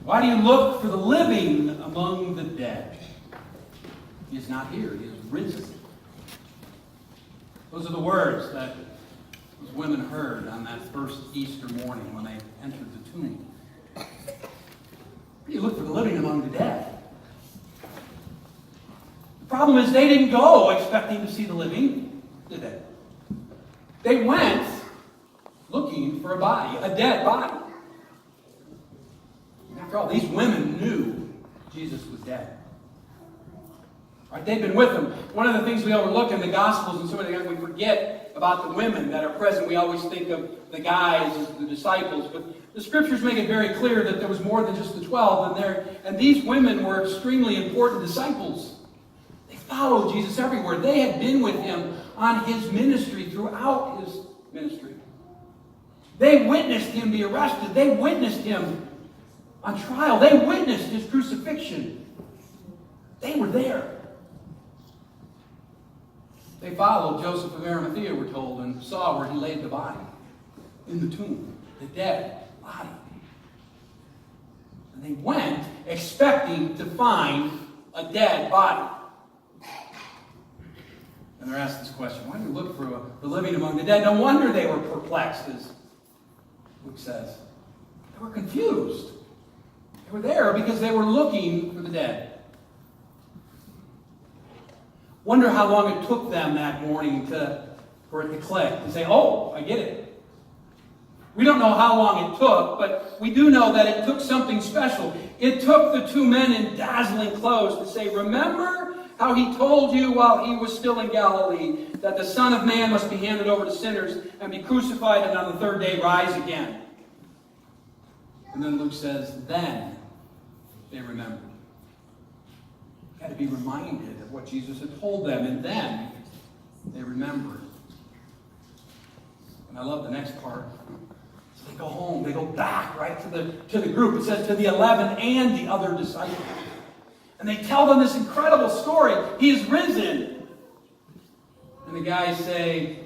Why do you look for the living among the dead? He is not here. He is risen. Those are the words that those women heard on that first Easter morning when they entered the tomb. Why do you look for the living among the dead? The problem is they didn't go expecting to see the living, did they? They went looking for a body, a dead body. After all, these women knew Jesus was dead. Right? They'd been with him. One of the things we overlook in the Gospels and so many times we forget about the women that are present. We always think of the guys as the disciples, but the Scriptures make it very clear that there was more than just the 12 in there, and these women were extremely important disciples. They followed Jesus everywhere. They had been with him on his ministry throughout his ministry. They witnessed him be arrested. They witnessed him on trial. They witnessed his crucifixion. They were there. They followed Joseph of Arimathea, we're told, and saw where he laid the body in the tomb, the dead body. And they went expecting to find a dead body. And they're asked this question, why do you look for the living among the dead? No wonder they were perplexed, as Luke says. They were confused. They were there because they were looking for the dead. Wonder how long it took them that morning for it to click and say, oh, I get it. We don't know how long it took, but we do know that it took something special. It took the two men in dazzling clothes to say, remember how he told you while he was still in Galilee that the Son of Man must be handed over to sinners and be crucified and on the third day rise again. And then Luke says, then they remembered. Had to be reminded of what Jesus had told them, and then they remembered. And I love the next part. So they go home, they go back right to the group. It says to the 11 and the other disciples. And they tell them this incredible story. He is risen. And the guys say,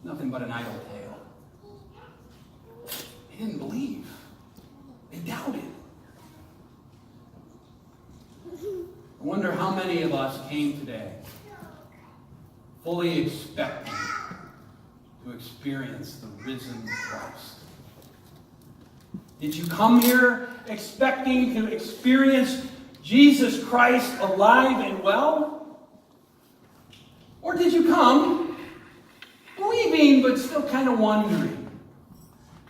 nothing but an idle tale. They didn't believe. They doubted. I wonder how many of us came today fully expecting to experience the risen Christ. Did you come here expecting to experience Jesus Christ alive and well? Or did you come believing but still kind of wondering?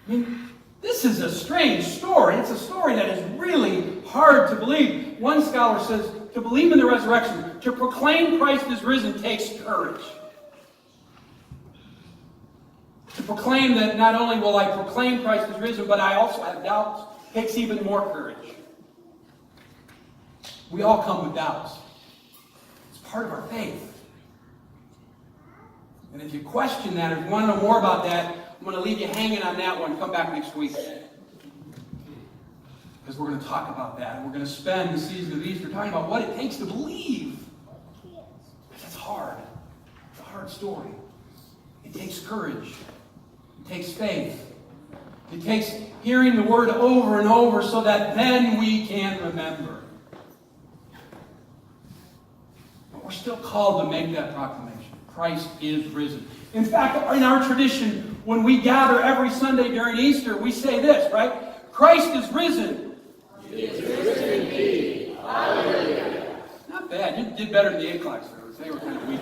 I mean, this is a strange story. It's a story that is really hard to believe. One scholar says, to believe in the resurrection, to proclaim Christ is risen takes courage. To proclaim that not only will I proclaim Christ is risen, but I also have doubts, takes even more courage. We all come with doubts. It's part of our faith. And if you question that, if you want to know more about that, I'm going to leave you hanging on that one. Come back next week. Because we're going to talk about that. And we're going to spend the season of Easter talking about what it takes to believe. That's hard. It's a hard story. It takes courage. It takes faith. It takes hearing the word over and over so that then we can remember. But we're still called to make that proclamation. Christ is risen. In fact, in our tradition, when we gather every Sunday during Easter, we say this, right? Christ is risen. He is risen indeed. Hallelujah. Not bad. You did better than the 8 o'clock service. They were kind of weak.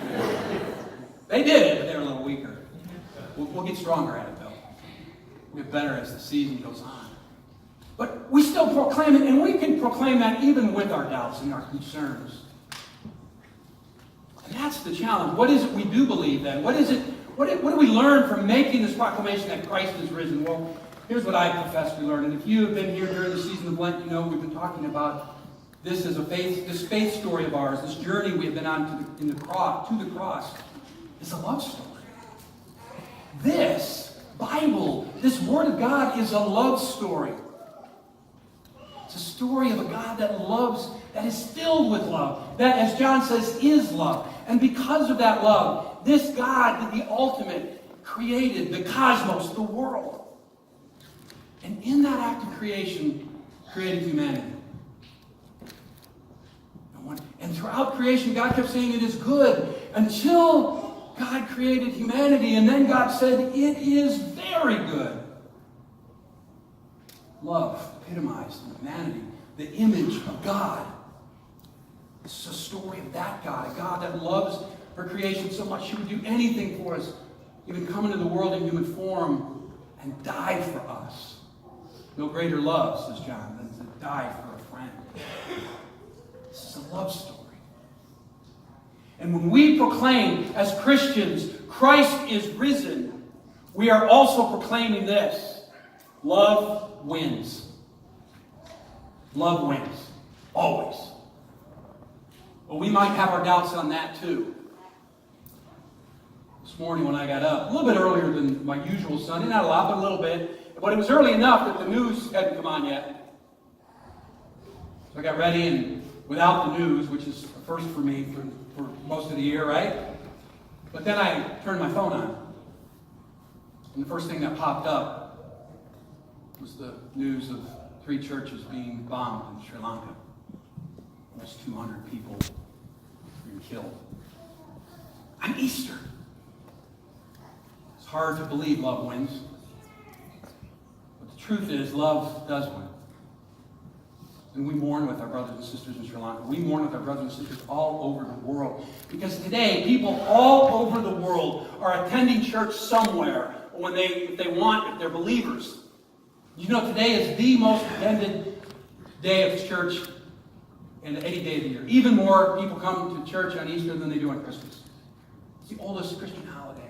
They did it, but they were a little weaker. We'll get stronger at it, though. We'll get better as the season goes on. But we still proclaim it, and we can proclaim that even with our doubts and our concerns. And that's the challenge. What is it we do believe then? What do we learn from making this proclamation that Christ is risen? Well, here's what I profess we learned. And if you have been here during the season of Lent, you know we've been talking about this as this faith story of ours, this journey we have been on to the cross, is a love story. This Bible, this Word of God is a love story. It's a story of a God that loves, that is filled with love, that, as John says, is love. And because of that love, this God, the ultimate, created the cosmos, the world. And in that act of creation, created humanity. And throughout creation, God kept saying it is good until God created humanity. And then God said, it is very good. Love epitomized in humanity, the image of God. This is a story of that God, a God that loves her creation so much he would do anything for us, even come into the world in human form and die for us. No greater love, says John, than to die for a friend. This is a love story. And when we proclaim as Christians, Christ is risen, we are also proclaiming this: love wins. Love wins. Always. But we might have our doubts on that too. This morning when I got up, a little bit earlier than my usual Sunday, not a lot, but a little bit, but it was early enough that the news hadn't come on yet. So I got ready, and without the news, which is a first for me for most of the year, right? But then I turned my phone on. And the first thing that popped up was the news of 3 churches being bombed in Sri Lanka. Almost 200 people being killed. On Easter. It's hard to believe love wins. But the truth is, love does win. And we mourn with our brothers and sisters in Sri Lanka. We mourn with our brothers and sisters all over the world. Because today, people all over the world are attending church somewhere if they're believers. You know, today is the most attended day of church in any day of the year. Even more people come to church on Easter than they do on Christmas. It's the oldest Christian holiday.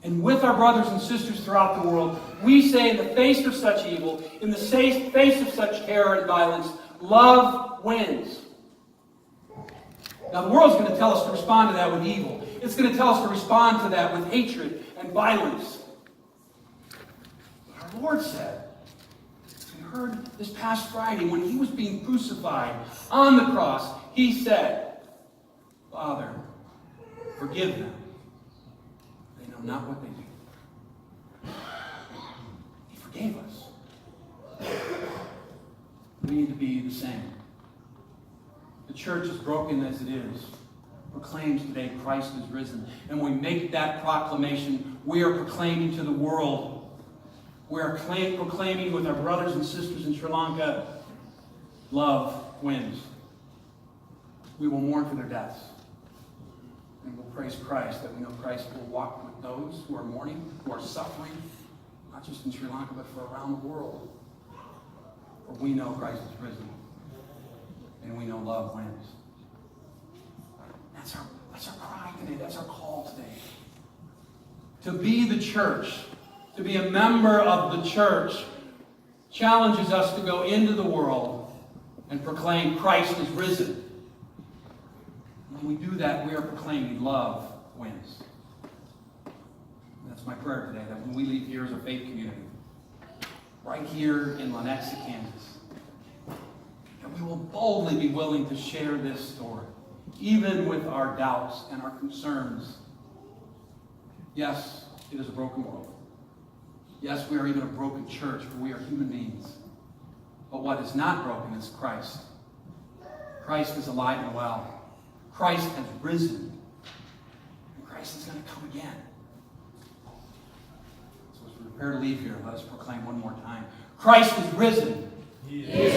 And with our brothers and sisters throughout the world, we say in the face of such evil, in the face of such terror and violence, love wins. Now the world's going to tell us to respond to that with evil. It's going to tell us to respond to that with hatred and violence. But our Lord said, as we heard this past Friday, when he was being crucified on the cross, he said, Father, forgive them. They know not what they do. He forgave us. We need to be the same. The church, as broken as it is, proclaims today Christ is risen. And when we make that proclamation, we are proclaiming to the world. We are proclaiming with our brothers and sisters in Sri Lanka, love wins. We will mourn for their deaths. And we'll praise Christ, that we know Christ will walk with those who are mourning, who are suffering, not just in Sri Lanka, but for around the world. For we know Christ is risen. And we know love wins. That's our cry today. That's our call today. To be the church, to be a member of the church, challenges us to go into the world and proclaim Christ is risen. When we do that, we are proclaiming love wins. And that's my prayer today, that when we leave here as a faith community, right here in Lenexa, Kansas, that we will boldly be willing to share this story, even with our doubts and our concerns. Yes, it is a broken world. Yes, we are even a broken church, for we are human beings. But what is not broken is Christ. Christ is alive and well. Christ has risen. And Christ is going to come again. So as we prepare to leave here, let us proclaim one more time. Christ is risen. He is